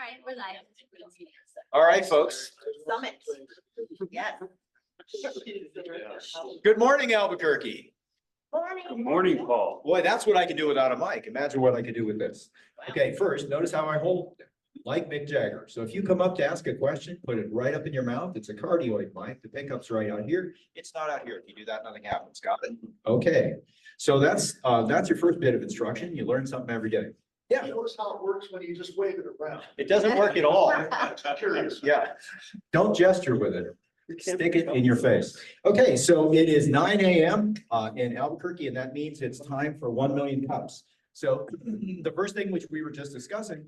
right, we're live. All right, folks. Summit. Yes. Good morning, Albuquerque. Morning. Good morning, Paul. Boy, that's what I can do without a mic. Imagine what I could do with this. Okay, first, notice how I hold it, like Mick Jagger. So if you come up to ask a question, put it right up in your mouth. It's a cardioid mic. The pickup's right out here. It's not out here. If you do that, nothing happens. Got it? Okay. So that's your first bit of instruction. You learn something every day. Yeah, Notice how it works when you just wave it around. it doesn't work at all. Curious. Yeah. Don't gesture with it. Stick it in your face. Okay, so it is 9 a.m. In Albuquerque, and that means it's time for 1 million cups. So the first thing which we were just discussing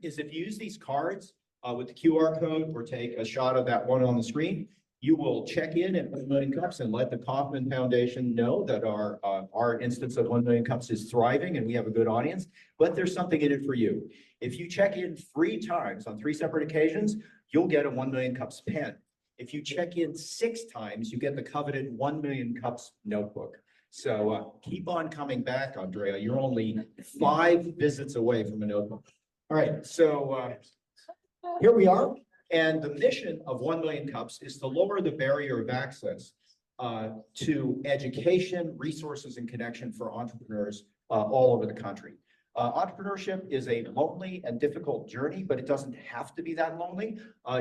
is if you use these cards with the QR code or take a shot of that one on the screen, you will check in at 1 million cups and let the Kauffman Foundation know that our instance of 1 million cups is thriving and we have a good audience, but there's something in it for you. If you check in 3 times on 3 separate occasions, you'll get a 1 million cups pen. If you check in 6 times, you get the coveted 1 million cups notebook. So keep on coming back, Andrea. You're only 5 visits away from a notebook. All right, so here we are. And the mission of 1 million cups is to lower the barrier of access to education, resources, and connection for entrepreneurs all over the country. Entrepreneurship is a lonely and difficult journey, but it doesn't have to be that lonely.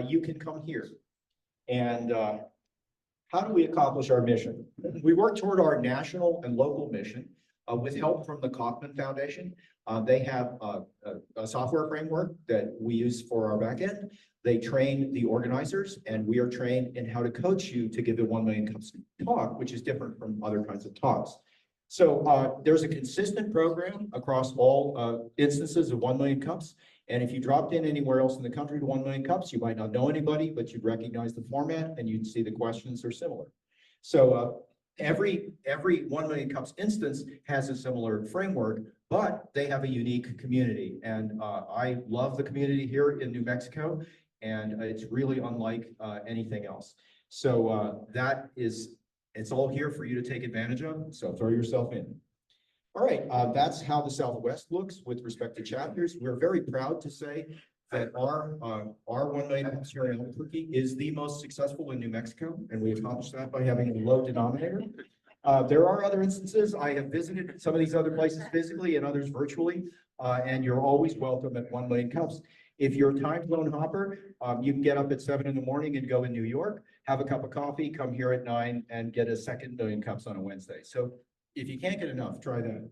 You can come here. And how do we accomplish our mission? We work toward our national and local mission with help from the Kauffman Foundation. They have a software framework that we use for our backend. They train the organizers, and we are trained in how to coach you to give a 1 million cups talk, which is different from other kinds of talks. So there's a consistent program across all instances of 1 million cups. And if you dropped in anywhere else in the country to 1 million cups, you might not know anybody, but you'd recognize the format and you'd see the questions are similar. So every 1 million cups instance has a similar framework, but they have a unique community. And I love the community here in New Mexico, and it's really unlike anything else. So it's all here for you to take advantage of. So throw yourself in. All right, that's how the Southwest looks with respect to chapters. We're very proud to say that our 1 million cups here in Albuquerque is the most successful in New Mexico, and we accomplished that by having a low denominator. There are other instances. I have visited some of these other places physically and others virtually, and you're always welcome at 1 million cups. If you're a time zone hopper, you can get up at 7 in the morning and go in New York, have a cup of coffee, come here at 9 and get a second 1 million cups on a Wednesday. So if you can't get enough, try that.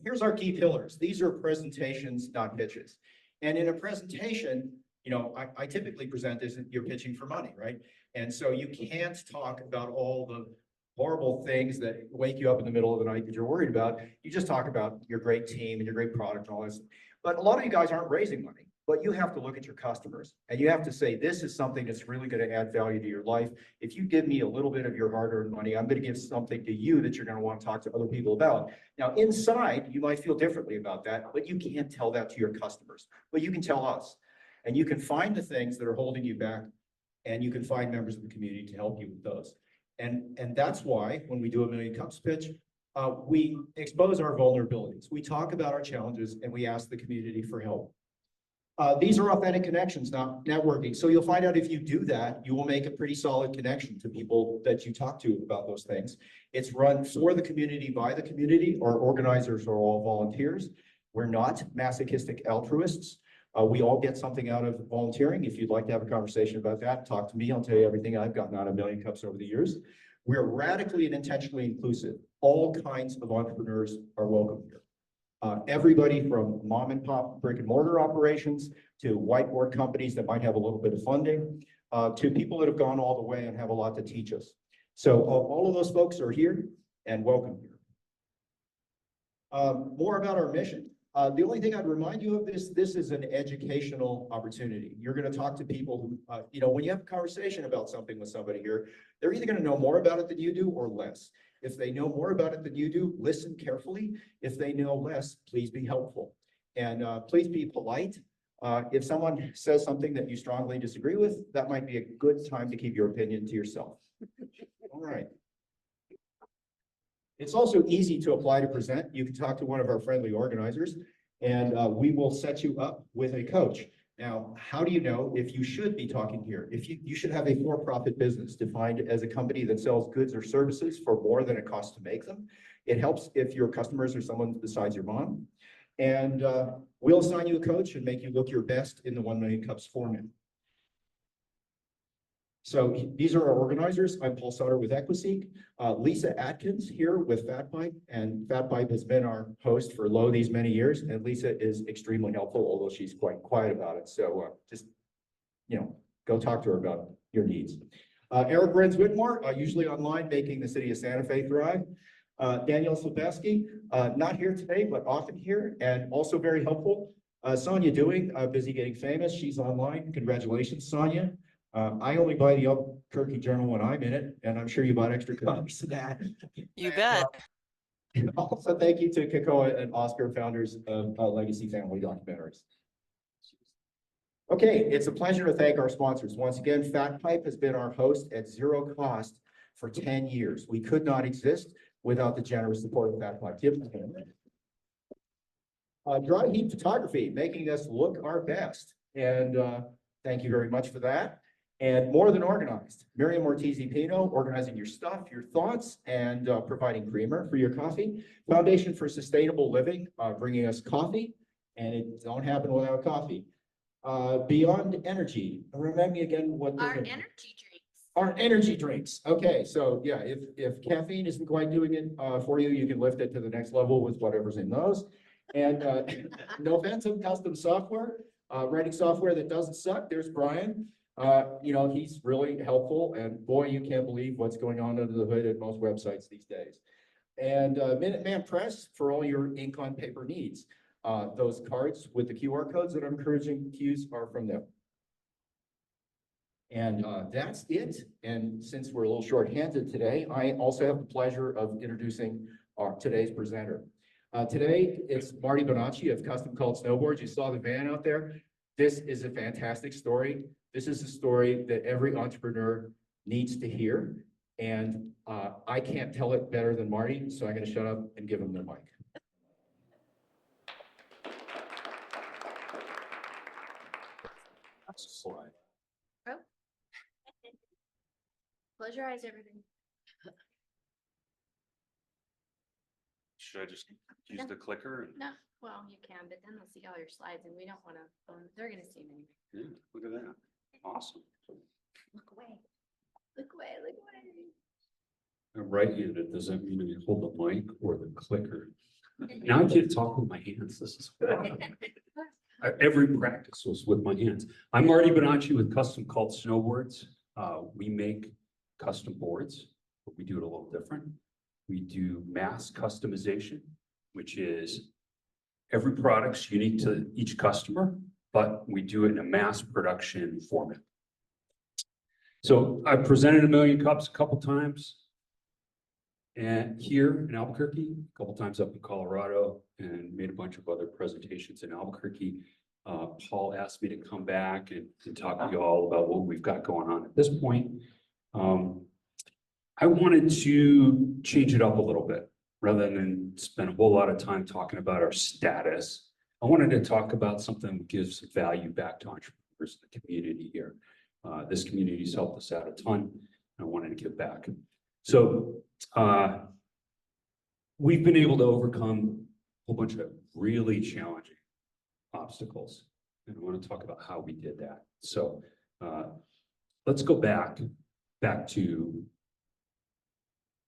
Here's our key pillars. These are presentations, not pitches. And in a presentation, you know, I typically present as you're pitching for money, right? And so you can't talk about all the horrible things that wake you up in the middle of the night that you're worried about. You just talk about your great team and your great product and all this. But a lot of you guys aren't raising money, but you have to look at your customers and you have to say, this is something that's really going to add value to your life. If you give me a little bit of your hard-earned money, I'm going to give something to you that you're going to want to talk to other people about. Now, inside, you might feel differently about that, but you can't tell that to your customers, but you can tell us. And you can find the things that are holding you back, and you can find members of the community to help you with those. And that's why when we do a 1 million cups pitch, we expose our vulnerabilities. We talk about our challenges and we ask the community for help. These are authentic connections, not networking. So you'll find out if you do that, you will make a pretty solid connection to people that you talk to about those things. It's run for the community, by the community. Our organizers are all volunteers. We're not masochistic altruists. We all get something out of volunteering. If you'd like to have a conversation about that, talk to me. I'll tell you everything I've gotten out of 1 million cups over the years. We're radically and intentionally inclusive. All kinds of entrepreneurs are welcome here. Everybody from mom and pop brick and mortar operations to whiteboard companies that might have a little bit of funding, to people that have gone all the way and have a lot to teach us. So all of those folks are here and welcome here. More about our mission. The only thing I'd remind you of this is an educational opportunity. You're going to talk to people who, you know, when you have a conversation about something with somebody here, they're either going to know more about it than you do or less. If they know more about it than you do, listen carefully. If they know less, please be helpful. And please be polite. If someone says something that you strongly disagree with, that might be a good time to keep your opinion to yourself. All right. It's also easy to apply to present. You can talk to one of our friendly organizers. and we will set you up with a coach. Now, how do you know if you should be talking here? If you should have a for-profit business defined as a company that sells goods or services for more than it costs to make them. It helps if your customers are someone besides your mom. And we'll assign you a coach and make you look your best in the 1 Million Cups format. So these are our organizers. I'm Paul Sutter with Equiseek. Lisa Atkins here with FatPipe, and FatPipe has been our host for these many years, and Lisa is extremely helpful, although she's quite quiet about it. So just, go talk to her about your needs. Eric Renz Whitmore, usually online, making the city of Santa Fe thrive. Danielle Silveski, not here today, but often here, and also very helpful. Sonia Dewing, busy getting famous. She's online. Congratulations, Sonia. I only buy the Albuquerque Journal when I'm in it, and I'm sure you bought extra copies of that. You bet. And also, thank you to Kakoa and Oscar, founders of Legacy Family Documentaries. Okay, it's a pleasure to thank our sponsors. Once again, FatPipe has been our host at zero cost for 10 years. We could not exist without the generous support of FatPipe. Dry heat photography, making us look our best. And thank you very much for that. And More Than Organized, Miriam Ortiz-Pino, organizing your stuff, your thoughts, and providing creamer for your coffee. Foundation for Sustainable Living, bringing us coffee, and it don't happen without coffee. Beyond Energy, remind me again what Our energy drinks. Our energy drinks. Okay, so yeah, if caffeine isn't quite doing it for you, you can lift it to the next level with whatever's in those. And Noventum Custom Software, writing software that doesn't suck. There's Brian. He's really helpful, and boy, you can't believe what's going on under the hood at most websites these days. And Minuteman Press for all your ink on paper needs. Those cards with the QR codes that I'm encouraging to use are from them. And that's it. And since we're a little short-handed today, I also have the pleasure of introducing today's presenter. Today, it's Marty Bonacci of Custom Cult Snowboards. You saw the van out there. This is a fantastic story. This is a story that every entrepreneur needs to hear. And I can't tell it better than Marty, so I'm going to shut up and give him the mic. That's a slide. Close your eyes, everybody. Should I just use the clicker? No, well, you can, but then they'll see all your slides and we don't want to, they're going to see them anyway. Yeah, look at that. Awesome. Look away. Look away, look away. I'm right-handed. Does that mean I hold the mic or the clicker? Now I can't talk with my hands. This is every practice was with my hands. I'm Marty Bonacci with Custom Cult Snowboards. We make custom boards, but we do it a little different. We do mass customization, which is every product's unique to each customer, but we do it in a mass production format. So I've presented 1 Million Cups a couple times, and here in Albuquerque, a couple times up in Colorado, and made a bunch of other presentations in Albuquerque. Paul asked me to come back and talk to you all about what we've got going on at this point. I wanted to change it up a little bit rather than spend a whole lot of time talking about our status. I wanted to talk about something that gives value back to entrepreneurs in the community here. This community's helped us out a ton, and I wanted to give back. So we've been able to overcome a whole bunch of really challenging obstacles, and I want to talk about how we did that. So let's go back to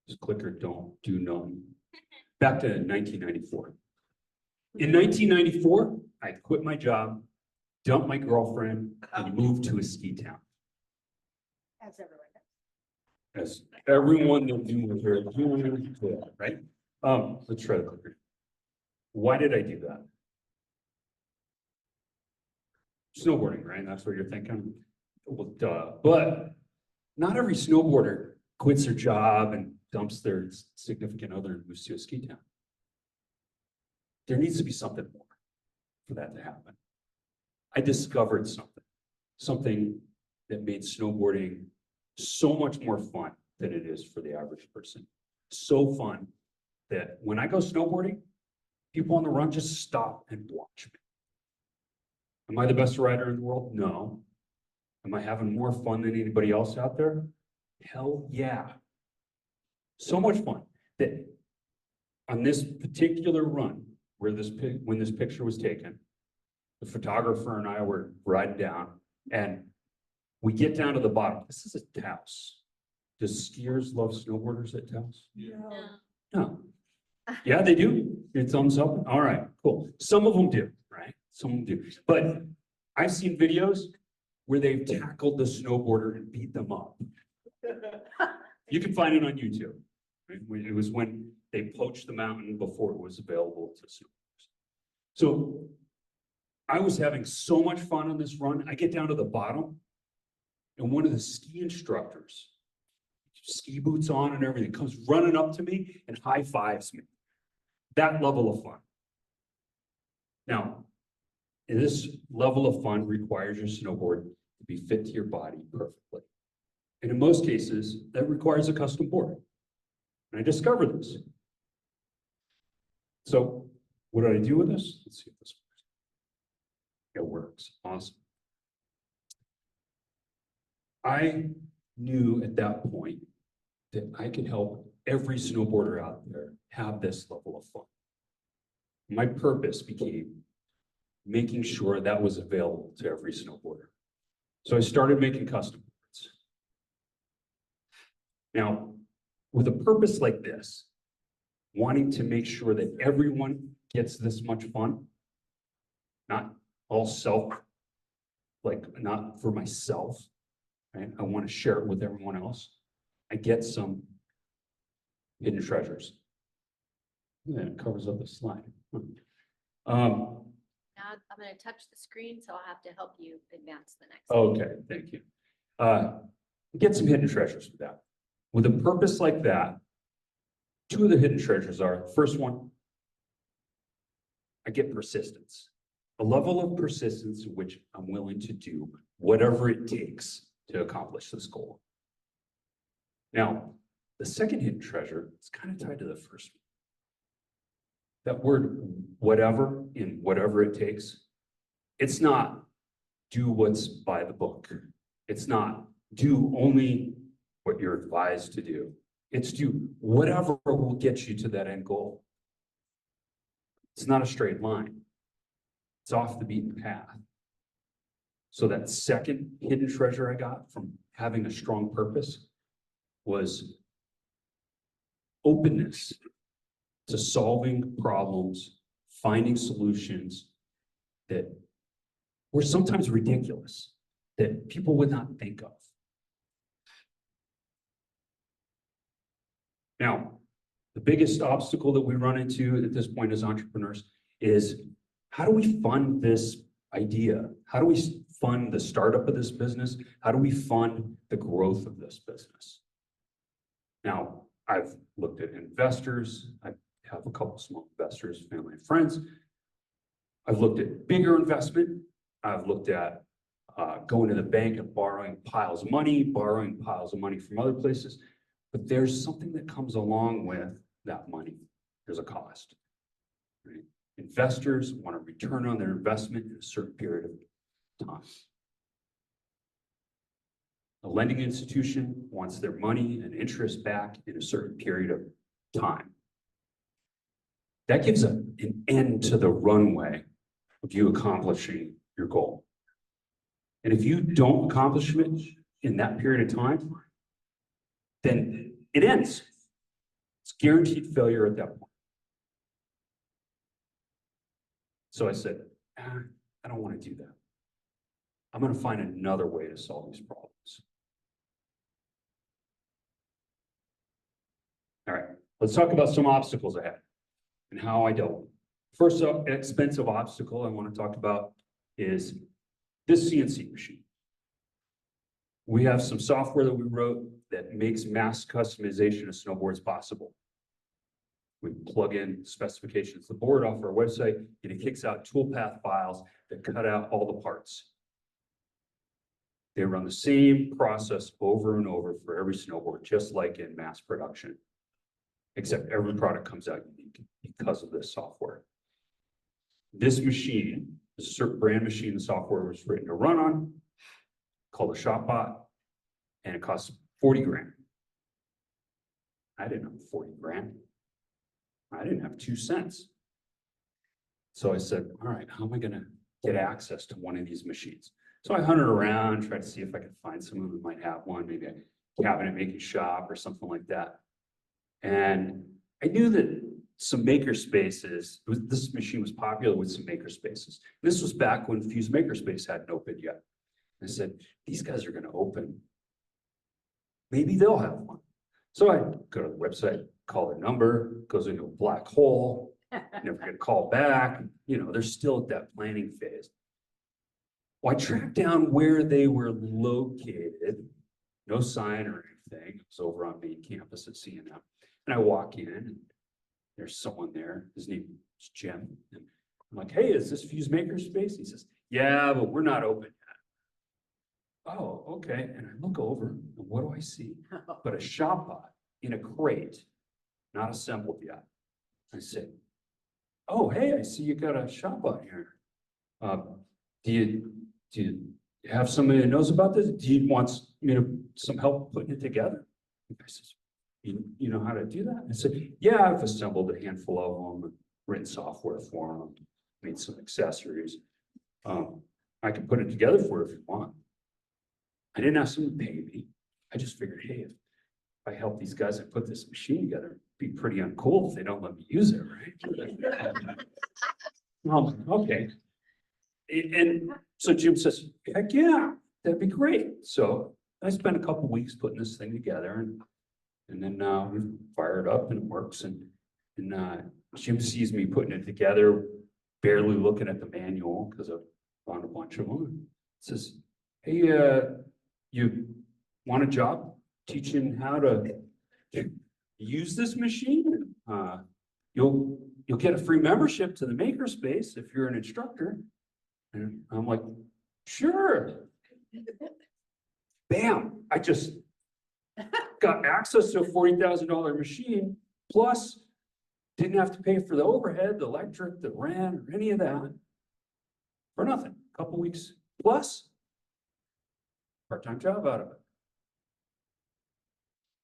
this clicker, don't do none. Back to 1994. In 1994, I quit my job, dumped my girlfriend, and moved to a ski town. As everyone does. As everyone that knew was very doing, right? Let's try the clicker. Why did I do that? Snowboarding, right? That's what you're thinking. Well, duh. But not every snowboarder quits their job and dumps their significant other and moves to a ski town. There needs to be something more for that to happen. I discovered something that made snowboarding so much more fun than it is for the average person. So fun that when I go snowboarding, people on the run, just stop and watch me. Am I the best rider in the world? No. Am I having more fun than anybody else out there? Hell yeah. So much fun that on this particular run where when this picture was taken, the photographer and I were riding down and we get down to the bottom. This is a Taos. Does skiers love snowboarders at Taos? No. Yeah, they do. It's thumbs up. All right, cool. Some of them do, right? Some of them do. But I've seen videos where they've tackled the snowboarder and beat them up. You can find it on YouTube. Right? It was when they poached the mountain before it was available to snowboarders. So I was having so much fun on this run. I get down to the bottom and one of the ski instructors, ski boots on and everything, comes running up to me and high fives me. That level of fun. Now, this level of fun requires your snowboard to be fit to your body perfectly. And in most cases, that requires a custom board. And I discovered this. So what did I do with this? Let's see if this works. It works. Awesome. I knew at that point that I could help every snowboarder out there have this level of fun. My purpose became making sure that was available to every snowboarder. So I started making custom boards. Now, with a purpose like this, wanting to make sure that everyone gets this much fun, not all self, like not for myself, right? I want to share it with everyone else. I get some hidden treasures. Yeah, it covers up the slide. Now I'm going to touch the screen, so I'll have to help you advance the next. Okay, thank you. Get some hidden treasures with that. With a purpose like that, two of the hidden treasures are, the first one, I get persistence. A level of persistence in which I'm willing to do whatever it takes to accomplish this goal. Now, the second hidden treasure is kind of tied to the first one. That word whatever in whatever it takes, it's not do what's by the book. It's not do only what you're advised to do. It's do whatever will get you to that end goal. It's not a straight line. It's off the beaten path. So that second hidden treasure I got from having a strong purpose was openness to solving problems, finding solutions that were sometimes ridiculous, that people would not think of. Now, the biggest obstacle that we run into at this point as entrepreneurs is how do we fund this idea? How do we fund the startup of this business? How do we fund the growth of this business? Now, I've looked at investors. I have a couple small investors, family and friends. I've looked at bigger investment. I've looked at going to the bank and borrowing piles of money from other places. But there's something that comes along with that money. There's a cost. Right? Investors want a return on their investment in a certain period of time. A lending institution wants their money and interest back in a certain period of time. That gives an end to the runway of you accomplishing your goal. And if you don't accomplish it in that period of time, then it ends. It's guaranteed failure at that point. So I said, I don't want to do that. I'm going to find another way to solve these problems. All right, let's talk about some obstacles ahead and how I dealt with them. First expensive obstacle I want to talk about is this CNC machine. We have some software that we wrote that makes mass customization of snowboards possible. We plug in specifications of the board off our website, and it kicks out toolpath files that cut out all the parts. They run the same process over and over for every snowboard, just like in mass production, except every product comes out unique because of this software. this machine, a certain brand machine, the software was written to run on, called a ShopBot, and it costs 40 grand. I didn't have 40 grand. I didn't have 2 cents. So I said, all right, how am I gonna get access to one of these machines? So I hunted around, tried to see if I could find someone who might have one, maybe a cabinet making shop or something like that. And I knew that some maker spaces, this machine was popular with some maker spaces. This was back when Fuse Makerspace hadn't opened yet. I said, these guys are gonna open. Maybe they'll have one. So I go to the website, call their number, goes into a black hole, never get a call back. You know, they're still at that planning phase. Well, I tracked down where they were located, no sign or anything. It was over on main campus at CNM. And I walk in and there's someone there. His name is Jim. And I'm like, hey, is this Fuse Makerspace? He says, yeah, but we're not open yet. Oh, okay. And I look over and what do I see? But a ShopBot in a crate, not assembled yet. I said, oh, hey, I see you got a ShopBot here. Do you have somebody that knows about this? Do you want some help putting it together? I says, you know how to do that? I said, yeah, I've assembled a handful of them, written software for them, made some accessories. I can put it together for you if you want. I didn't ask them to pay me. I just figured, hey, if I help these guys and put this machine together, it'd be pretty uncool if they don't let me use it, right? Okay. And so Jim says, heck yeah, that'd be great. So I spent a couple weeks putting this thing together and then we fire it up and it works. And Jim sees me putting it together, barely looking at the manual because I've found a bunch of them. Says, hey, you want a job teaching how to use this machine? You'll get a free membership to the makerspace if you're an instructor. And I'm like, sure. Bam, I just got access to a $40,000 machine, plus didn't have to pay for the overhead, the electric, the rent, or any of that for nothing. A couple weeks plus part-time job out of it.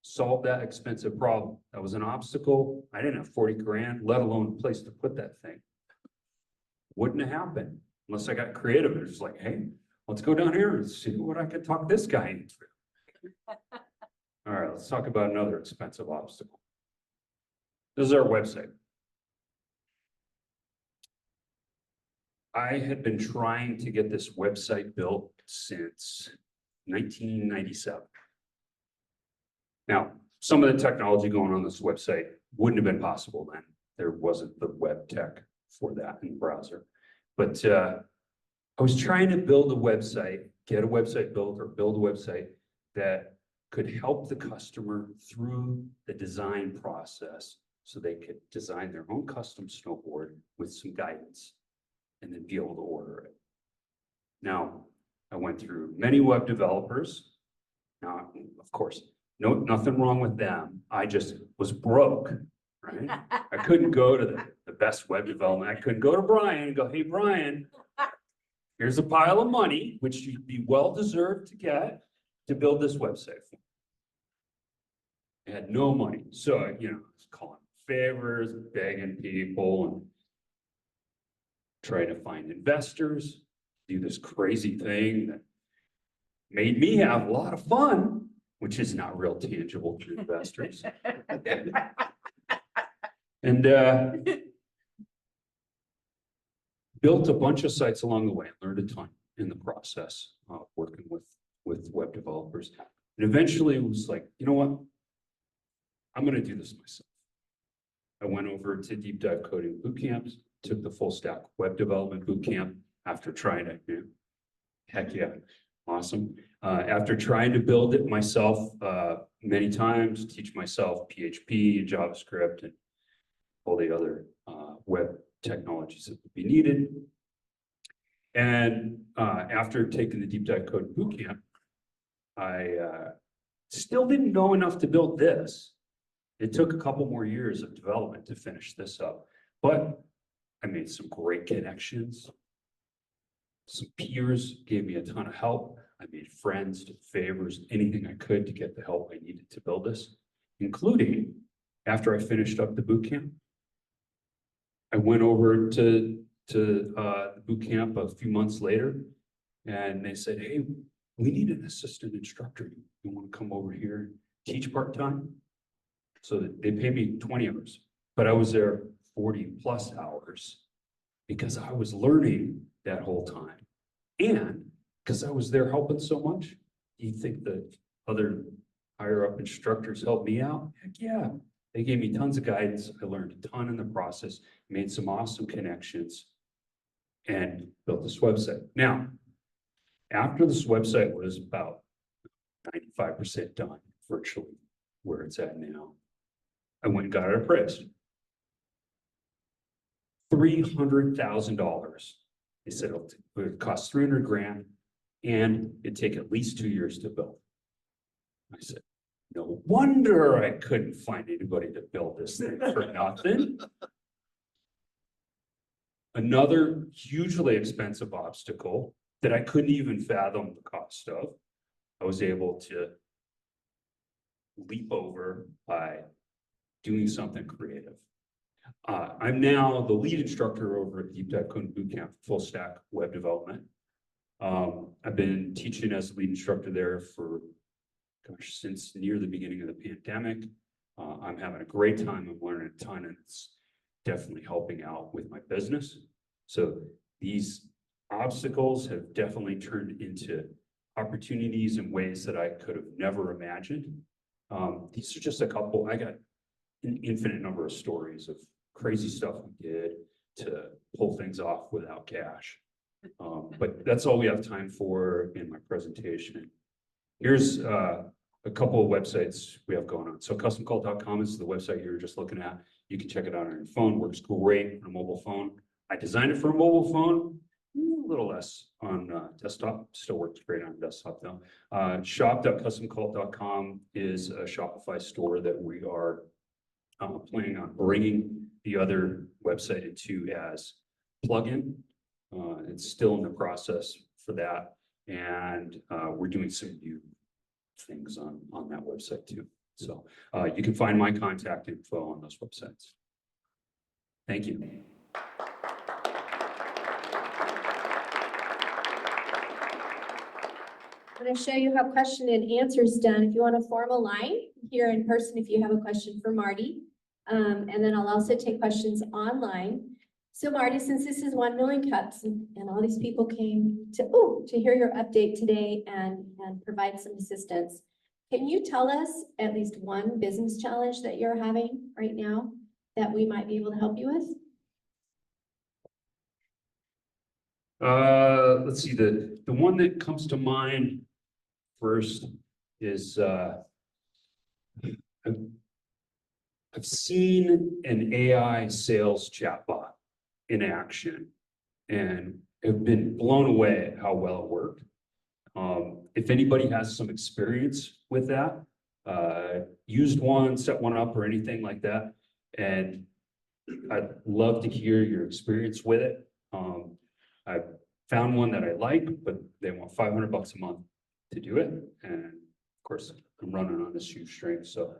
Solve that expensive problem. That was an obstacle. I didn't have 40 grand, let alone a place to put that thing. Wouldn't have happened unless I got creative. It's like, hey, let's go down here and see what I could talk this guy into. All right, let's talk about another expensive obstacle. This is our website. I had been trying to get this website built since 1997. Now, some of the technology going on this website wouldn't have been possible then. There wasn't the web tech for that in the browser. But I was trying to build a website, get a website built or build a website that could help the customer through the design process so they could design their own custom snowboard with some guidance and then be able to order it. Now, I went through many web developers. Now, of course, nothing wrong with them. I just was broke, right? I couldn't go to the best web development. I couldn't go to Brian and go, hey, Brian, here's a pile of money, which you'd be well-deserved to get to build this website for me. I had no money. So, I was calling favors, begging people, and trying to find investors, do this crazy thing that made me have a lot of fun, which is not real tangible to investors. And built a bunch of sites along the way, learned a ton in the process of working with web developers. And eventually it was like, you know what? I'm going to do this myself. I went over to Deep Dive Coding Bootcamp, took the full stack web development bootcamp after trying to, heck yeah, awesome. After trying to build it myself many times, teach myself PHP and JavaScript and all the other web technologies that would be needed. And after taking the Deep Dive Code Bootcamp, I still didn't know enough to build this. It took a couple more years of development to finish this up, but I made some great connections. Some peers gave me a ton of help. I made friends, did favors, anything I could to get the help I needed to build this, including after I finished up the boot camp. I went over to the boot camp a few months later, and they said, "Hey, we need an assistant instructor. You want to come over here and teach part-time?" So that they paid me 20 hours, but I was there 40 plus hours because I was learning that whole time. And because I was there helping so much, you think that other higher up instructors helped me out? Heck yeah. They gave me tons of guidance. I learned a ton in the process, made some awesome connections, and built this website. Now, after this website was about 95% done, virtually where it's at now, I went and got it appraised. $300,000. They said it would cost 300 grand and it'd take at least 2 years to build. I said, no wonder I couldn't find anybody to build this thing for nothing. Another hugely expensive obstacle that I couldn't even fathom the cost of, I was able to leap over by doing something creative. I'm now the lead instructor over at Deep Dive Coding Bootcamp, full stack web development. I've been teaching as lead instructor there for, gosh, since near the beginning of the pandemic. I'm having a great time. I'm learning a ton, and it's definitely helping out with my business. So these obstacles have definitely turned into opportunities in ways that I could have never imagined. These are just a couple. I got an infinite number of stories of crazy stuff we did to pull things off without cash. But that's all we have time for in my presentation. Here's a couple of websites we have going on. So customcult.com is the website you were just looking at. You can check it out on your phone, works great on a mobile phone. I designed it for a mobile phone, a little less on desktop, still works great on desktop though. Shop.customcult.com is a Shopify store that we are planning on bringing the other website into as plugin. It's still in the process for that. And we're doing some new things on that website too. So you can find my contact info on those websites. Thank you. I'm going to show you how question and answer is done. If you want to form a line here in person, if you have a question for Marty, and then I'll also take questions online. So Marty, since this is 1 million cups and all these people came to hear your update today and provide some assistance, can you tell us at least one business challenge that you're having right now that we might be able to help you with? Let's see, the one that comes to mind first is I've seen an AI sales chatbot in action and have been blown away at how well it worked. If anybody has some experience with that, used one, set one up or anything like that, and I'd love to hear your experience with it. I found one that I like, but they want $500 a month to do it. And of course, I'm running on a shoestring, so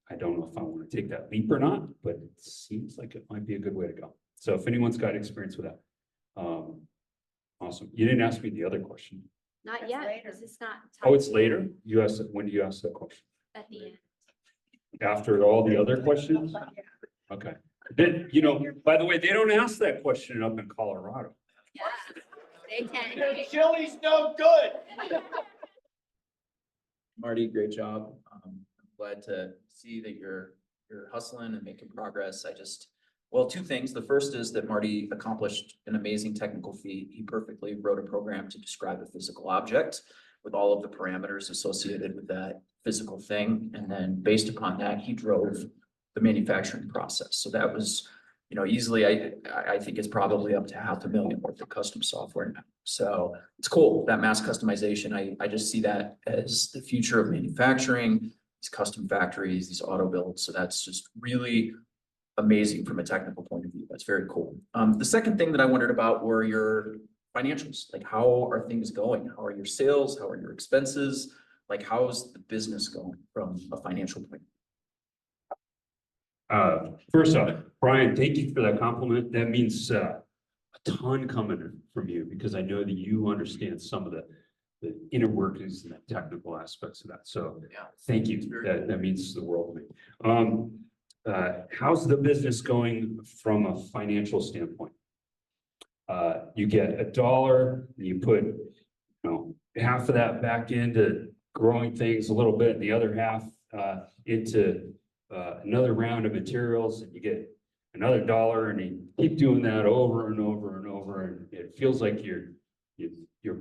I don't know if I want to take that leap or not, but it seems like it might be a good way to go. So if anyone's got experience with that, awesome. You didn't ask me the other question. Not yet, because it's not. Oh, it's later? You asked it, when do you ask that question? At the end. After all the other questions? Okay. Then, you know, by the way, they don't ask that question up in Colorado. Yeah, they can. Your chili's no good. Marty, great job. I'm glad to see that you're hustling and making progress. Well, two things. The first is that Marty accomplished an amazing technical feat. He perfectly wrote a program to describe a physical object with all of the parameters associated with that physical thing. And then based upon that, he drove the manufacturing process. So that was, easily, I think it's probably up to $500,000 worth of custom software now. So it's cool, that mass customization. I just see that as the future of manufacturing, these custom factories, these auto builds. So that's just really amazing from a technical point of view. That's very cool. The second thing that I wondered about were your financials. Like, how are things going? How are your sales? How are your expenses? Like, how's the business going from a financial point? First off, Brian, thank you for that compliment. That means a ton coming from you because I know that you understand some of the inner workings and the technical aspects of that. So Yeah. thank you. That means the world to me. How's the business going from a financial standpoint? You get $1, you put, half of that back into growing things a little bit, and the other half into another round of materials, and you get another $1, and you keep doing that over and over and over, and it feels like you're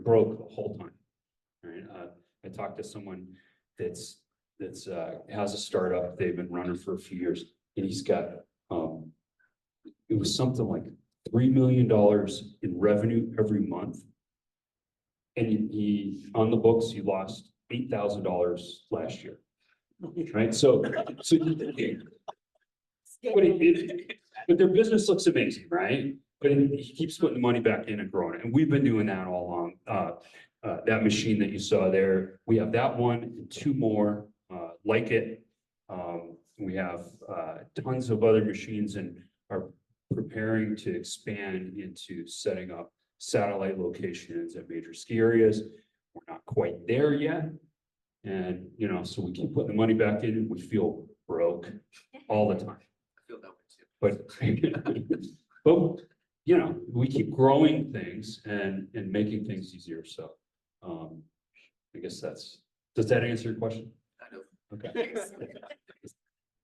broke the whole time. Right? I talked to someone that's has a startup. They've been running for a few years, and he's got it was something like $3 million in revenue every month, and he on the books he lost $8,000 last year. Right, so but their business looks amazing, right? But he keeps putting the money back in and growing it, and we've been doing that all along. That machine that you saw there, we have that one and 2 more like it. We have tons of other machines and are preparing to expand into setting up satellite locations at major ski areas. We're not quite there yet. And, so we keep putting the money back in and we feel broke all the time. I feel that way too. But, we keep growing things and making things easier. So, I guess does that answer your question? Kind of. Okay.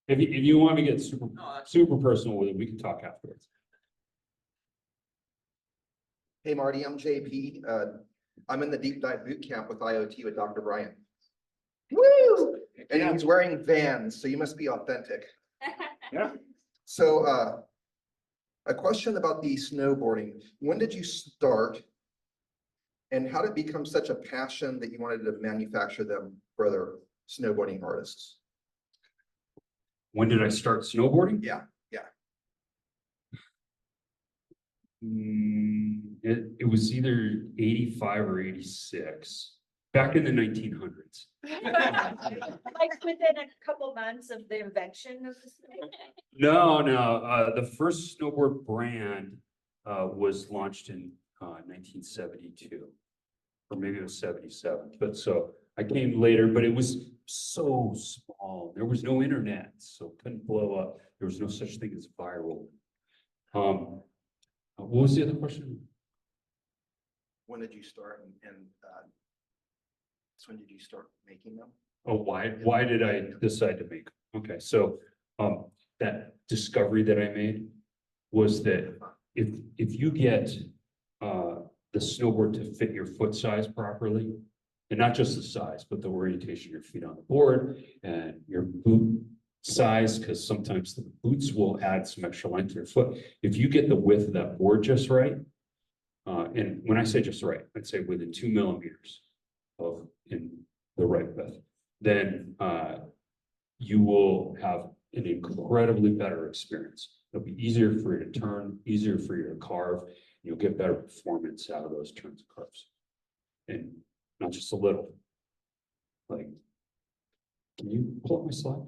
If you want to get super No, personal with it, we can talk afterwards. Hey, Marty, I'm JP. I'm in the deep dive boot camp with IoT with Dr. Brian. Woo! And he's wearing Vans, so you must be authentic. Yeah. So, a question about the snowboarding. When did you start? And how did it become such a passion that you wanted to manufacture them for other snowboarding artists? When did I start snowboarding? Yeah. It was either 85 or 86, back in the 1900s. Like within a couple months of the invention of the snowboard? No, the first snowboard brand was launched in 1972, or maybe it was 77. But so I came later, but it was so small. There was no internet, so it couldn't blow up. There was no such thing as viral. What was the other question? When did you start and when did you start making them? Oh, why did I decide to make? Okay, so that discovery that I made was that if you get the snowboard to fit your foot size properly, and not just the size, but the orientation of your feet on the board and your boot size, because sometimes the boots will add some extra length to your foot. If you get the width of that board just right, and when I say just right, I'd say within 2 millimeters of in the right width, then you will have an incredibly better experience. It'll be easier for you to turn, easier for you to carve. You'll get better performance out of those turns and carves. And not just a little. Like, can you pull up my slide?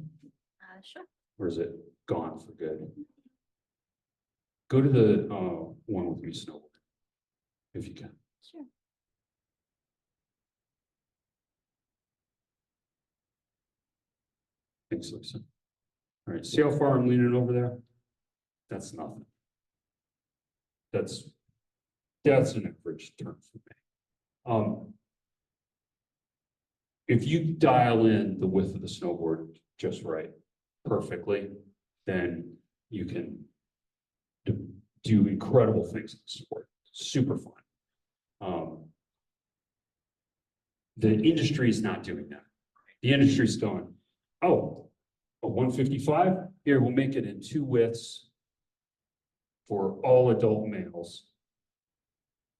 Sure. Or is it gone for good? Go to the one with me snowboard, if you can. Sure. Thanks, Lisa. All right, see how far I'm leaning over there? That's nothing. That's an average turn for me. If you dial in the width of the snowboard just right, perfectly, then you can do incredible things in the sport. Super fun. The industry is not doing that. The industry's going, oh, a 155? Here, we'll make it in 2 widths for all adult males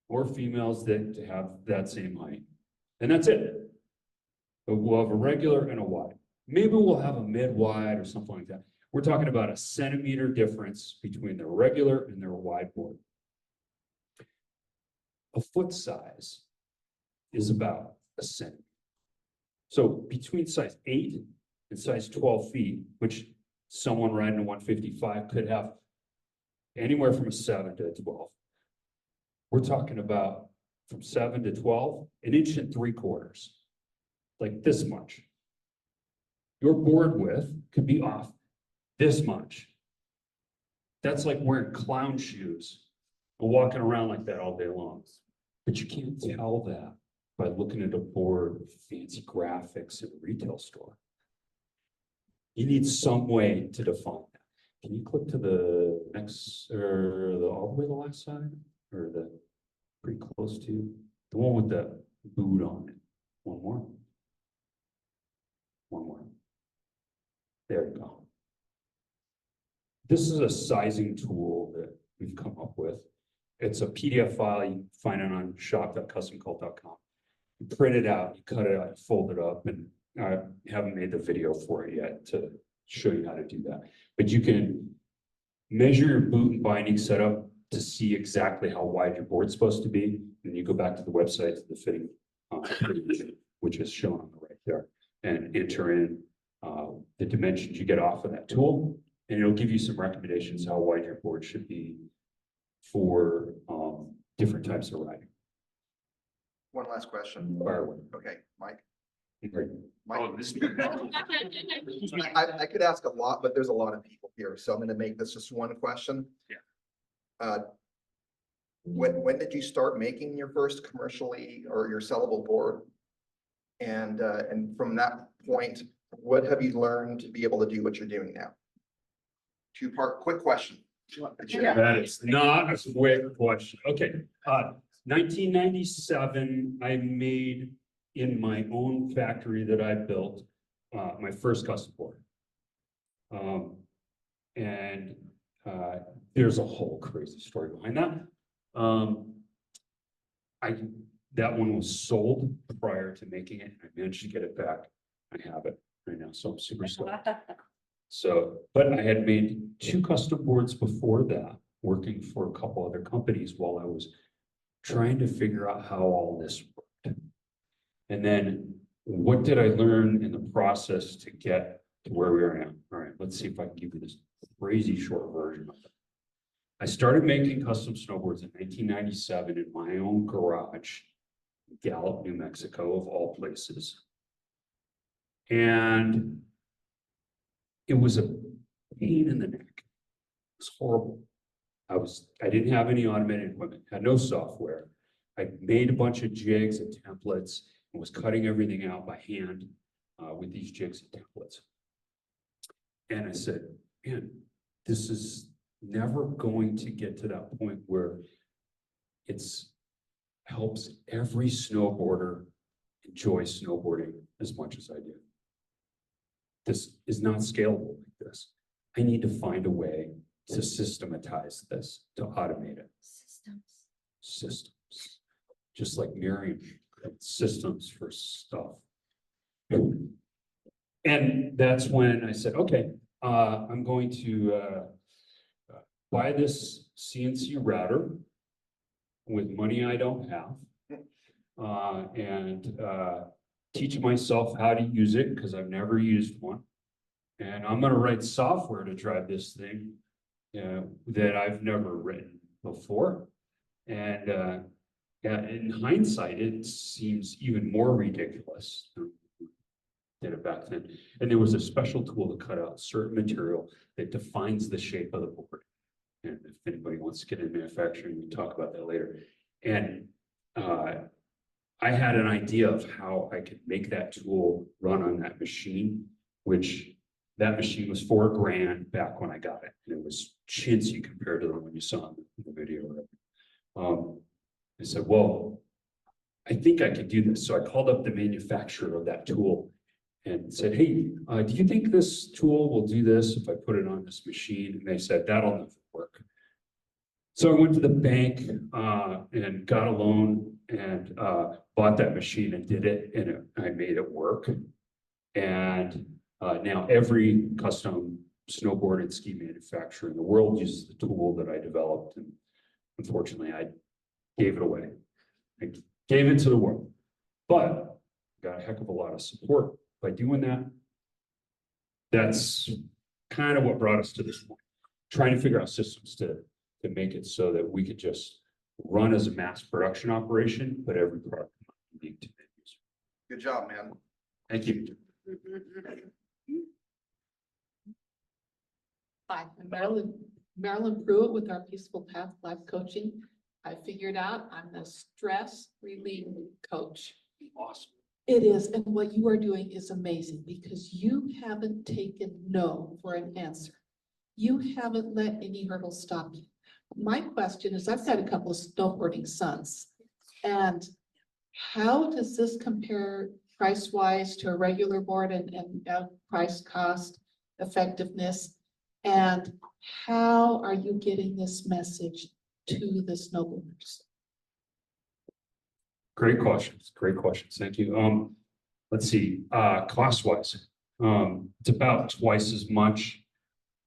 or females that have that same height. And that's it. But we'll have a regular and a wide. Maybe we'll have a mid-wide or something like that. We're talking about a centimeter difference between their regular and their wide board. A foot size is about a centimeter. So between size 8 and size 12 feet, which someone riding a 155 could have anywhere from a 7 to a 12. We're talking about from 7 to 12, 1.75 inches, like this much. Your board width could be off this much. That's like wearing clown shoes and walking around like that all day long. But you can't tell that by looking at a board with fancy graphics in a retail store. You need some way to define that. Can you click to the next, or the all the way to the last side, or the pretty close to the one with the boot on it? One more. One more. There you go. This is a sizing tool that we've come up with. It's a PDF file. You can find it on shop.customcult.com. You print it out, you cut it out, you fold it up, and I haven't made the video for it yet to show you how to do that. But you can measure your boot and binding setup to see exactly how wide your board's supposed to be. And you go back to the website, to the fitting, which is shown on the right there, and enter in the dimensions you get off of that tool. And it'll give you some recommendations how wide your board should be for different types of riding. One last question. Fire away. Okay, Mike. Right. Mike. Oh, this- I could ask a lot, but there's a lot of people here, so I'm gonna make this just one question. Yeah. When did you start making your first commercially or your sellable board? And from that point, what have you learned to be able to do what you're doing now? Two-part quick question. That is not a quick question. Okay, 1997, I made in my own factory that I built, my first custom board. And there's a whole crazy story behind that. That one was sold prior to making it. I managed to get it back. I have it right now, so I'm super stoked. So, but I had made 2 custom boards before that, working for a couple other companies while I was trying to figure out how all this worked. And then what did I learn in the process to get to where we are now? All right, let's see if I can give you this crazy short version of it. I started making custom snowboards in 1997 in my own garage, Gallup, New Mexico, of all places. And it was a pain in the neck. It was horrible. I didn't have any automated equipment, had no software. I made a bunch of jigs and templates and was cutting everything out by hand with these jigs and templates. And I said, man, this is never going to get to that point where it's helps every snowboarder enjoy snowboarding as much as I do. This is not scalable like this. I need to find a way to systematize this, to automate it. Systems. Just like Miriam, systems for stuff. And that's when I said, okay, I'm going to buy this CNC router with money I don't have, and teach myself how to use it because I've never used one. And I'm going to write software to drive this thing that I've never written before. And in hindsight, it seems even more ridiculous than it back then. And there was a special tool to cut out certain material that defines the shape of the board. And if anybody wants to get into manufacturing, we can talk about that later. And I had an idea of how I could make that tool run on that machine, which that machine was $4,000 back when I got it. And it was chintzy compared to the one you saw in the video. I said, well, I think I could do this. So I called up the manufacturer of that tool and said, hey, do you think this tool will do this if I put it on this machine? And they said, that'll never work. So I went to the bank and got a loan and bought that machine and did it, and I made it work. And now every custom snowboard and ski manufacturing. The world uses the tool that I developed, and unfortunately, I gave it away. I gave it to the world, but got a heck of a lot of support by doing that. That's kind of what brought us to this point, trying to figure out systems to make it so that we could just run as a mass production operation, but every product unique to the user. Good job, man. Thank you. Hi, I'm Marilyn Pruitt with our Peaceful Path Life Coaching. I figured out I'm the stress relieving coach. Awesome. It is, and what you are doing is amazing because you haven't taken no for an answer. You haven't let any hurdles stop you. My question is, I've got a couple of snowboarding sons, and how does this compare price-wise to a regular board and price, cost, effectiveness? And how are you getting this message to the snowboarders? Great questions. Great questions. Thank you. Let's see, cost-wise, it's about twice as much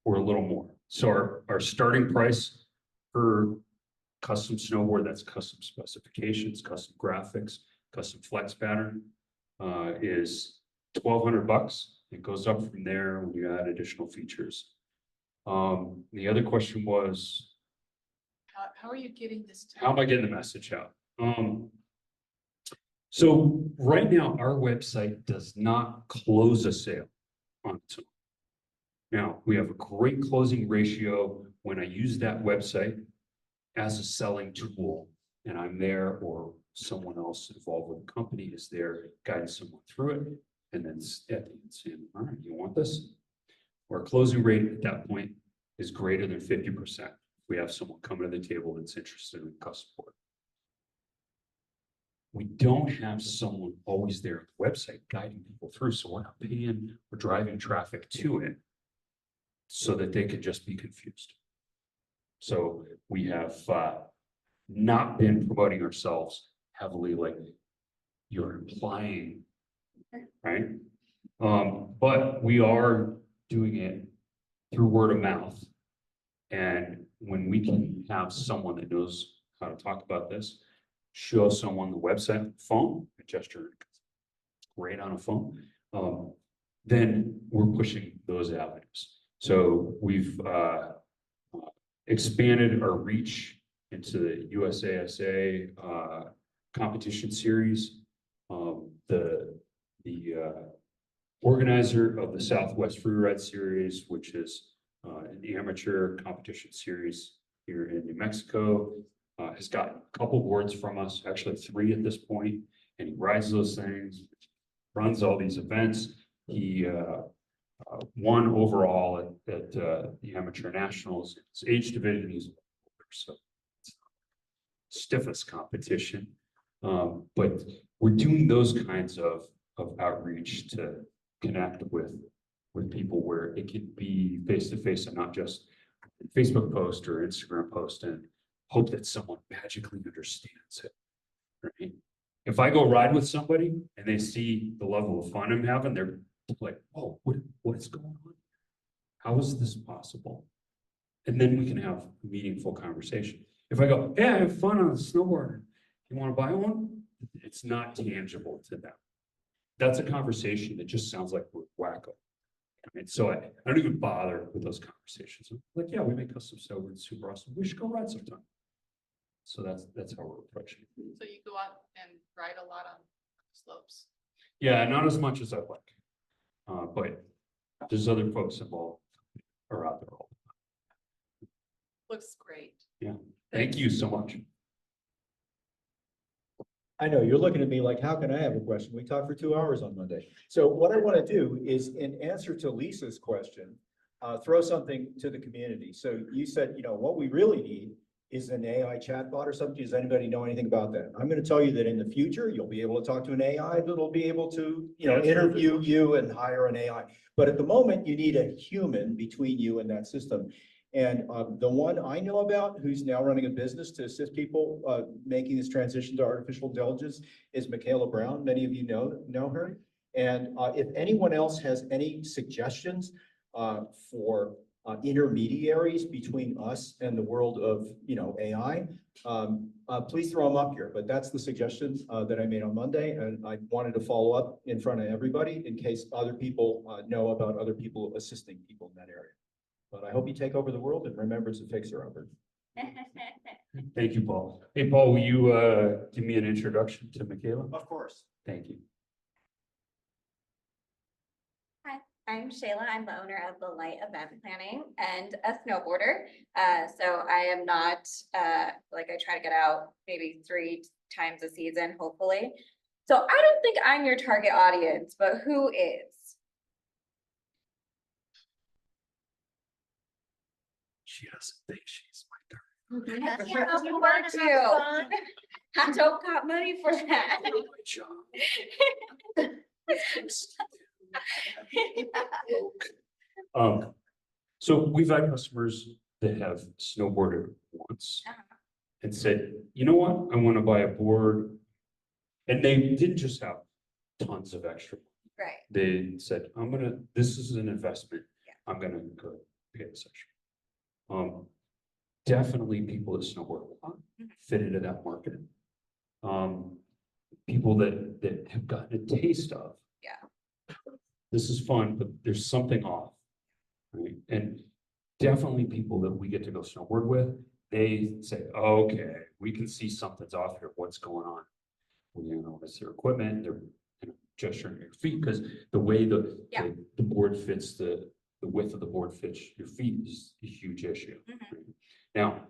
or a little more. So our starting price for custom snowboard, that's custom specifications, custom graphics, custom flex pattern, is $1,200. It goes up from there when you add additional features. The other question was, How are you getting this to? how am I getting the message out? So right now, our website does not close a sale on its own. Now, we have a great closing ratio when I use that website as a selling tool, and I'm there, or someone else involved with the company is there guiding someone through it, and then at the end saying, all right, you want this? Our closing rate at that point is greater than 50%. We have someone coming to the table that's interested in custom board. We don't have someone always there at the website guiding people through, so we're not paying or driving traffic to it so that they could just be confused. So we have not been promoting ourselves heavily like you're implying, right? But we are doing it through word of mouth. And when we can have someone that knows how to talk about this, show someone the website, phone, a gesture, great on a phone, then we're pushing those avenues. So we've expanded our reach into the USASA competition series. The organizer of the Southwest Freeride Series, which is an amateur competition series here in New Mexico, has gotten a couple boards from us, actually 3 at this point, and he rides those things, runs all these events. He won overall at the amateur nationals. His age division, he's older, so it's stiffest competition. But we're doing those kinds of outreach to connect with people where it can be face to face and not just Facebook post or Instagram post, and hope that someone magically understands it. Right? If I go ride with somebody and they see the level of fun I'm having, they're like, "Oh, what is going on? How is this possible?" And then we can have a meaningful conversation. If I go, "Yeah, I have fun on a snowboard. You want to buy one?" It's not tangible to them. That's a conversation that just sounds like we're wacko. And so I don't even bother with those conversations. I'm like, yeah, we make custom snowboards, super awesome. We should go ride sometime. So that's how we're approaching it. So you go out and ride a lot on slopes. Yeah, not as much as I'd like. But there's other folks involved or out there all the time. Looks great. Yeah. Thank you so much. I know, you're looking at me like, how can I have a question? We talked for 2 hours on Monday. So what I want to do is, in answer to Lisa's question, throw something to the community. So you said, what we really need is an AI chatbot or something. Does anybody know anything about that? I'm going to tell you that in the future, you'll be able to talk to an AI that'll be able to, interview you and hire an AI. But at the moment, you need a human between you and that system. And the one I know about who's now running a business to assist people making this transition to artificial intelligence is Michaela Brown. Many of you know her. And if anyone else has any suggestions, for intermediaries between us and the world of, AI. Please throw them up here, but that's the suggestion that I made on Monday, and I wanted to follow up in front of everybody in case other people know about other people assisting people in that area. But I hope you take over the world and remember it's a fixer-upper. Thank you, Paul. Hey, Paul, will you give me an introduction to Michaela? Of course. Thank you. Hi, I'm Shayla. I'm the owner of the Light Event Planning and a snowboarder. So I am not, like I try to get out maybe 3 times a season, hopefully. So I don't think I'm your target audience, but who is? She doesn't think she's my turn. I can't afford to. I don't got money for that. My job. So we've had customers that have snowboarded once and said, you know what, I want to buy a board. And they didn't just have tons of extra. Right. They said, this is an investment. Yeah. I'm gonna go pay this extra. Definitely people that snowboard a lot fit into that market. People that have gotten a taste of. Yeah. This is fun, but there's something off. Right? And definitely people that we get to go snowboard with, they say, okay, we can see something's off here. What's going on? It's their equipment, they're gesturing your feet, because the way the board fits, the width of the board fits your feet is a huge issue. Now,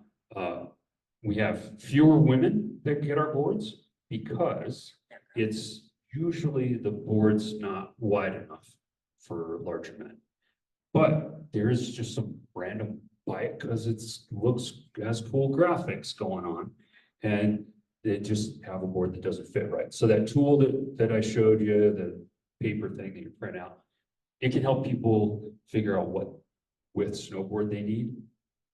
we have fewer women that get our boards because it's usually the board's not wide enough for larger men. But there is just some random buy it because has cool graphics going on, and they just have a board that doesn't fit right. So that tool that I showed you, the paper thing that you print out, it can help people figure out what width snowboard they need,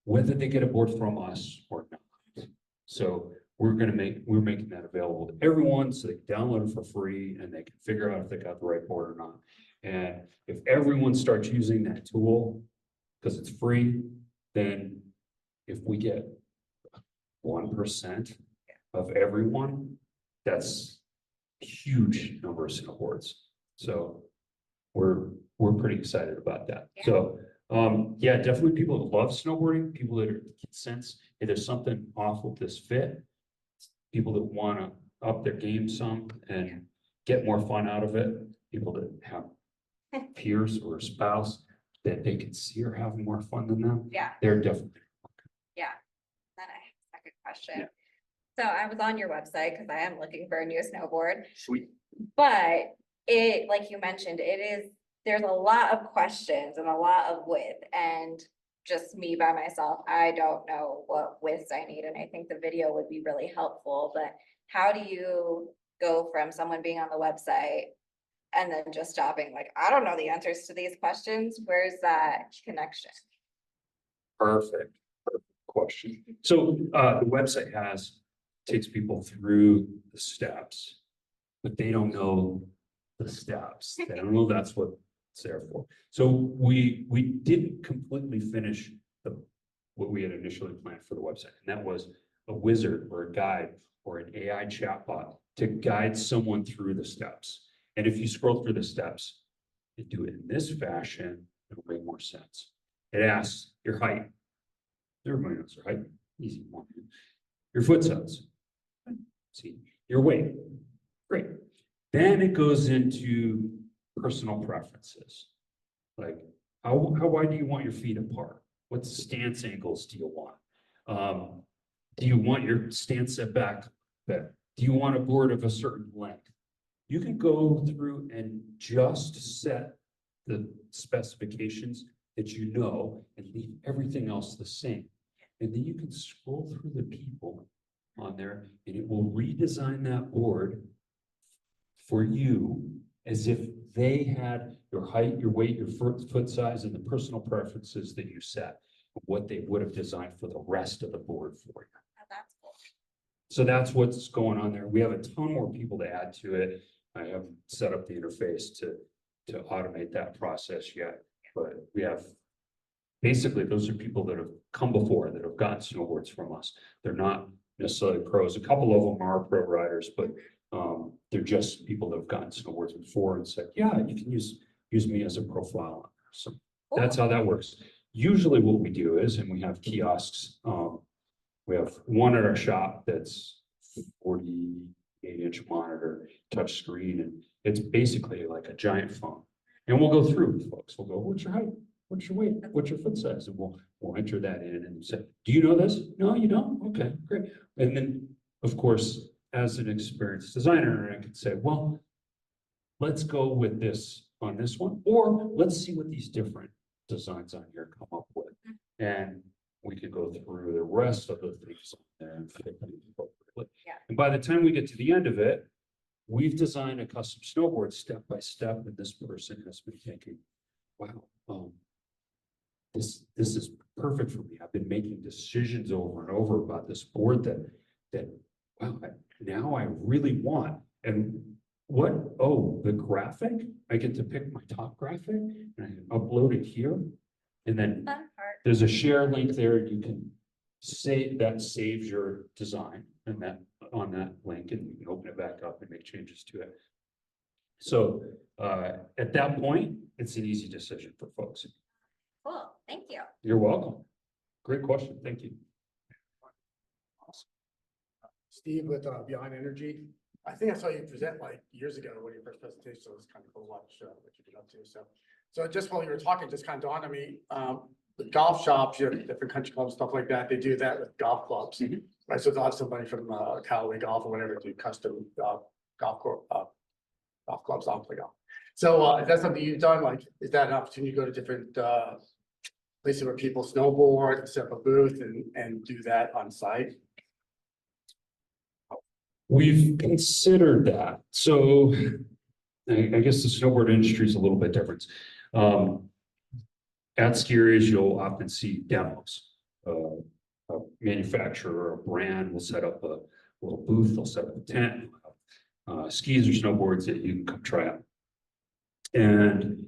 whether they get a board from us or not. So we're making that available to everyone so they can download it for free and they can figure out if they got the right board or not. And if everyone starts using that tool, because it's free, then if we get 1% of everyone, that's a huge number of snowboards. So we're pretty excited about that. Yeah. So yeah, definitely people that love snowboarding, people that can sense if there's something off with this fit, people that want to up their game some and get more fun out of it, people that have peers or a spouse that they can see are having more fun than them. Yeah. They're definitely. Yeah. Then I have a second question. Yeah. So I was on your website because I am looking for a new snowboard, Sweet. but it, like you mentioned, there's a lot of questions and a lot of width, and just me by myself, I don't know what widths I need. And I think the video would be really helpful, but how do you go from someone being on the website and then just stopping, like, I don't know the answers to these questions? Where's that connection? Perfect question. So the website takes people through the steps, but they don't know the steps. They don't know that's what it's there for. So we didn't completely finish what we had initially planned for the website, and that was a wizard or a guide or an AI chatbot to guide someone through the steps. And if you scroll through the steps and do it in this fashion, it'll make more sense. It asks your height. Everybody knows their height. Easy one. Your foot size. See, your weight. Great. Then it goes into personal preferences. Like how wide do you want your feet apart? What stance angles do you want? Do you want your stance set back better? Do you want a board of a certain length? You can go through and just set the specifications that you know and leave everything else the same. And then you can scroll through the people on there and it will redesign that board for you as if they had your height, your weight, your foot size, and the personal preferences that you set, what they would have designed for the rest of the board for you. Oh, that's cool. So that's what's going on there. We have a ton more people to add to it. I haven't set up the interface to automate that process yet. but we have. Basically, those are people that have come before, that have gotten snowboards from us. They're not necessarily pros. A couple of them are pro riders, but they're just people that have gotten snowboards before and said, yeah, you can use me as a profile. So that's how that works. Usually what we do is, and we have kiosks, we have one at our shop that's 48-inch monitor, touch screen, and it's basically like a giant phone. And we'll go through with folks. We'll go, what's your height? What's your weight? What's your foot size? And we'll enter that in and say, do you know this? No, you don't? Okay, great. And then, of course, as an experienced designer, I could say, well, let's go with this on this one, or let's see what these different designs on here come up with. And we could go through the rest of the things on there and fit them appropriately. Yeah. And by the time we get to the end of it, we've designed a custom snowboard step by step, and this person has been thinking, wow, this is perfect for me. I've been making decisions over and over about this board that wow, now I really want. And what? Oh, the graphic. I get to pick my top graphic and I can upload it here. And then Fun part. there's a share link there. You can say that saves your design and that on that link, and you can open it back up and make changes to it. So at that point, it's an easy decision for folks. Cool, thank you. You're welcome. Great question. Thank you. Steve with Beyond Energy. I think I saw you present like years ago when your first presentation, so it was kind of cool to watch what you did up to. So just while you were talking, just kind of dawned on me, the golf shops, you have different country clubs, stuff like that. They do that with golf clubs, right? So they'll have somebody from Callaway Golf or whatever do custom golf clubs, off the golf. So is that something you've done? Like, is that an opportunity to go to different places where people snowboard, set up a booth and do that on site? We've considered that. So I guess the snowboard industry is a little bit different. At ski areas, you'll often see demos. A manufacturer or a brand will set up a little booth, they'll set up a tent, skis or snowboards that you can come try out. And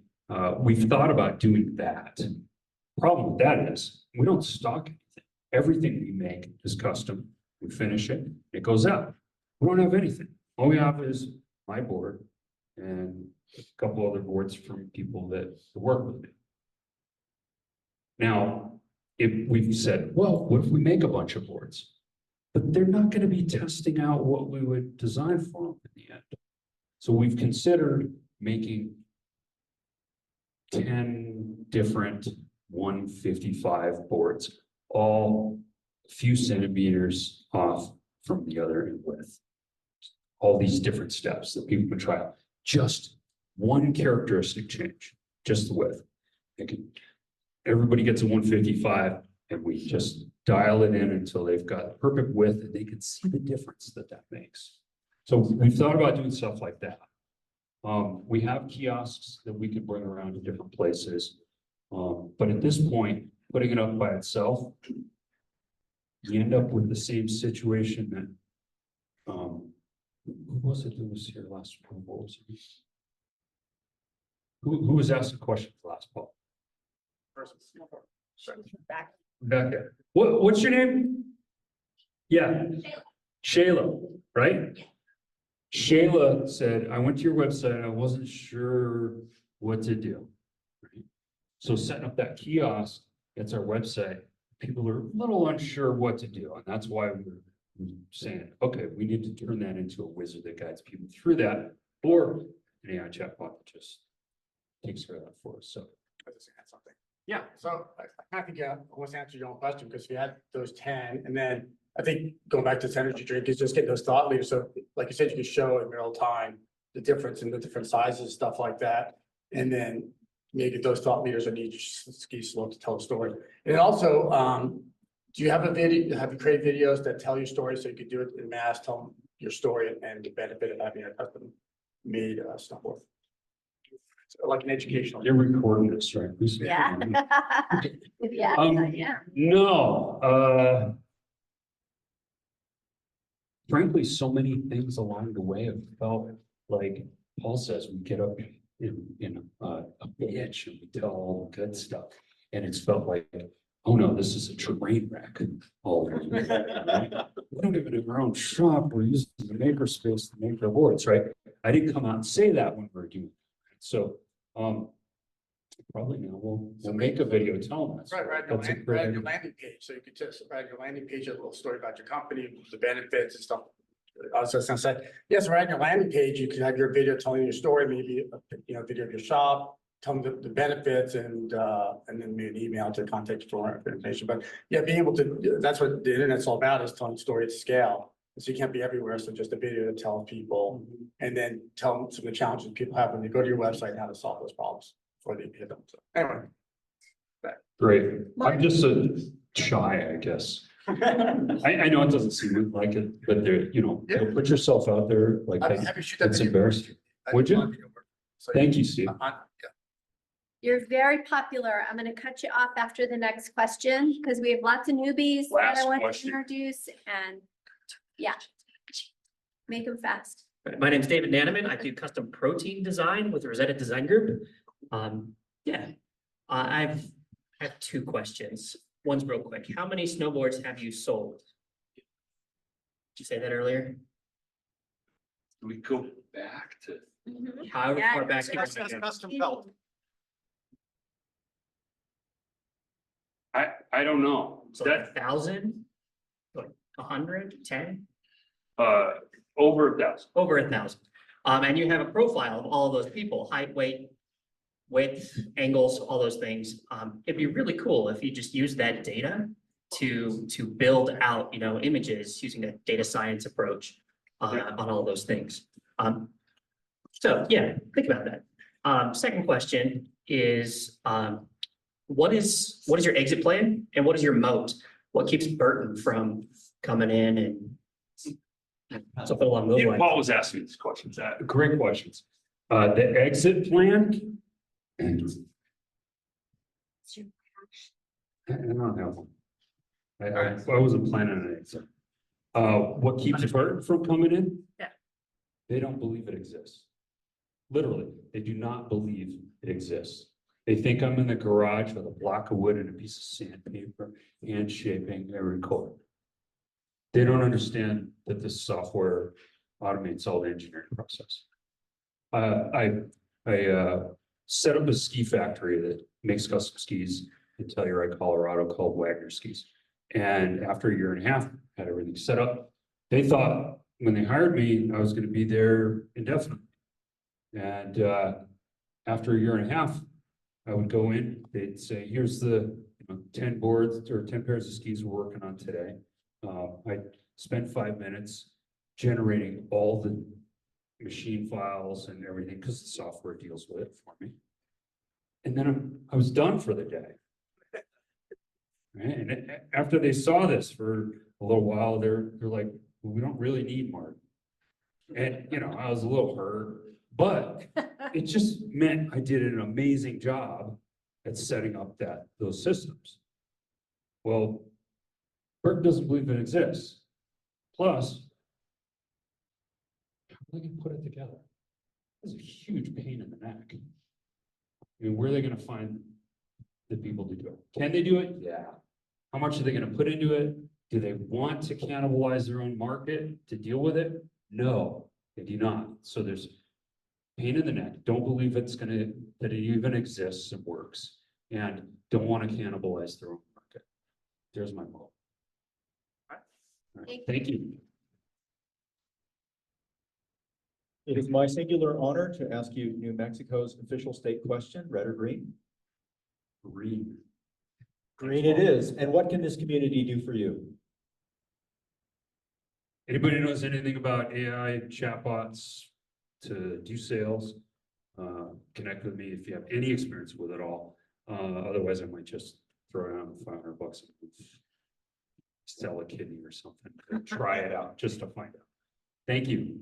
we've thought about doing that. Problem with that is we don't stock anything. Everything we make is custom. We finish it, it goes out. We don't have anything. All we have is my board and a couple other boards from people that work with me. Now, if we've said, well, what if we make a bunch of boards? But they're not going to be testing out what we would design for them in the end. So we've considered making 10 different 155 boards, all a few centimeters off from the other in width. All these different steps that people can try out. Just one characteristic change, just the width. Everybody gets a 155 and we just dial it in until they've got the perfect width and they can see the difference that makes. So we've thought about doing stuff like that. We have kiosks that we can bring around to different places. But at this point, putting it up by itself, you end up with the same situation that, who was it who was here last? What was it? Who was asked a question last fall? Back. Back there. What's your name? Yeah. Shayla, right? Shayla said, I went to your website, I wasn't sure what to do. Right? So setting up that kiosk, that's our website. People are a little unsure what to do. And that's why we're saying, okay, we need to turn that into a wizard that guides people through that, or an AI chatbot that just takes care of that for us. So I just had something. Yeah, so I think I almost answered your own question because we had those 10, and then I think going back to this energy drink is just getting those thought leaders. So like you said, you can show in real time the difference in the different sizes, stuff like that. And then maybe those thought leaders on each ski slope to tell a story. And also, do you have a video, have you created videos that tell your story so you could do it in mass, tell them your story and the benefit of having a custom made snowboard? Like an educational. you're recording this, right? Please. Yeah. Yeah, yeah. No, frankly, so many things along the way have felt like Paul says, we get up a bitch and we tell all the good stuff. And it's felt like, oh no, this is a train wreck. All over. We don't even have our own shop. We're using the makerspace to make our boards, right? I didn't come out and say that when we were doing it. So, probably now we'll make a video telling us. Right, That's a right, great right, your idea. landing page, so you could just write your landing page, a little story about your company, the benefits and stuff. I was just gonna say, yes, right, your landing page, you can have your video telling your story, maybe, video of your shop, tell them the benefits and then maybe an email to contact for information, but yeah, being able to, that's what the internet's all about, is telling story at scale. So you can't be everywhere, so just a video to tell people, and then tell them some of the challenges people have when they go to your website and how to solve those problems before they hit them, so anyway. Great. I'm just a shy, I guess. I know it doesn't seem like it, but there, you'll put yourself out there like I'd be that. happy to shoot that It's video. embarrassing. I'd Would you? love to go over. So, Thank you, Steve. yeah. You're very popular. I'm gonna cut you off after the next question because we have lots of newbies that I Last want to question. introduce and yeah. Make them fast. My name's David Nanaman. I do custom protein design with Rosetta Design Group. I have two questions. One's real quick. How many snowboards have you sold? Did you say that earlier? We go back to. However Yeah, far back. That's custom felt. I don't know. So like 1,000? Like 100, 10? Over 1,000. Over 1,000. And you have a profile of all of those people, height, weight, width, angles, all those things. It'd be really cool if you just use that data to build out, images using a data science approach on all those things. So yeah, think about that. Second question is, what is your exit plan and what is your moat? What keeps Burton from coming in and something along those lines? Paul was asking these questions. Great questions. The exit plan. I don't have one. I wasn't planning an exit. What keeps Burton from coming in? Yeah. They don't believe it exists. Literally, they do not believe it exists. They think I'm in the garage with a block of wood and a piece of sandpaper, hand shaping every chord. They don't understand that this software automates all the engineering process. I set up a ski factory that makes custom skis in Telluride, Colorado, called Wagner Skis. And after a year and a half, had everything set up. They thought when they hired me, I was going to be there indefinitely. And after a year and a half, I would go in, they'd say, here's the 10 boards or 10 pairs of skis we're working on today. I spent 5 minutes generating all the machine files and everything because the software deals with it for me. And then I was done for the day. Right? And after they saw this for a little while, they're like, well, we don't really need Marty. And I was a little hurt, but it just meant I did an amazing job at setting up those systems. Well, Burton doesn't believe it exists. Plus, how are they going to put it together? It's a huge pain in the neck. Where are they going to find the people to do it? Can they do it? Yeah. How much are they going to put into it? Do they want to cannibalize their own market to deal with it? No, they do not. So there's pain in the neck. Don't believe that it even exists and works, and don't want to cannibalize their own market. There's my goal. All right. Thank you. It is my singular honor to ask you New Mexico's official state question, red or green? Green. Green it is. And what can this community do for you? Anybody knows anything about AI chatbots to do sales? Connect with me if you have any experience with it all. Otherwise, I might just throw down $500 and sell a kidney or something. Try it out just to find out. Thank you.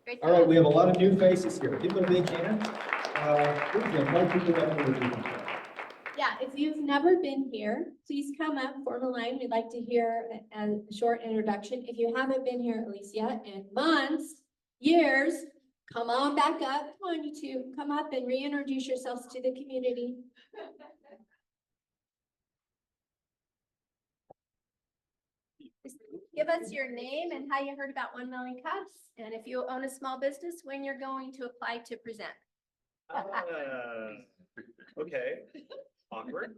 Great All right, job. we have a lot of new faces here. Give them a big hand. Please invite people up for the Yeah, if you've never been here, please come up, form a line. We'd like to hear a short introduction. If you haven't been here at least yet in months, years, Come on back up. Come on, you two. Come up and reintroduce yourselves to the community. Just give us your name and how you heard about 1 million cups, and if you own a small business, when you're going to apply to present. Okay, awkward.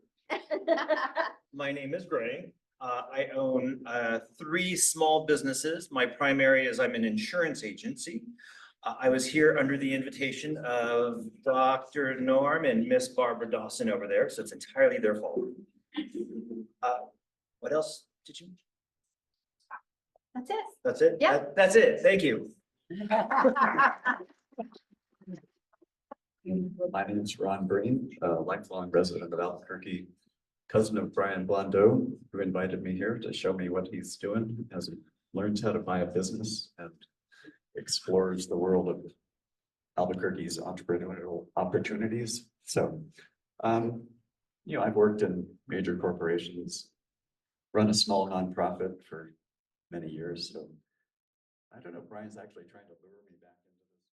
My name is Gray. I own 3 small businesses. My primary is I'm an insurance agency. I was here under the invitation of Dr. Norm and Miss Barbara Dawson over there, so it's entirely their fault. What else did you? That's it. That's it? Yeah. That's it. Thank you. My name is Ron Green, a lifelong resident of Albuquerque, cousin of Brian Blondeau, who invited me here to show me what he's doing as he learns how to buy a business and explores the world of Albuquerque's entrepreneurial opportunities. So, I've worked in major corporations, run a small nonprofit for many years. So I don't know, Brian's actually trying to lure me back.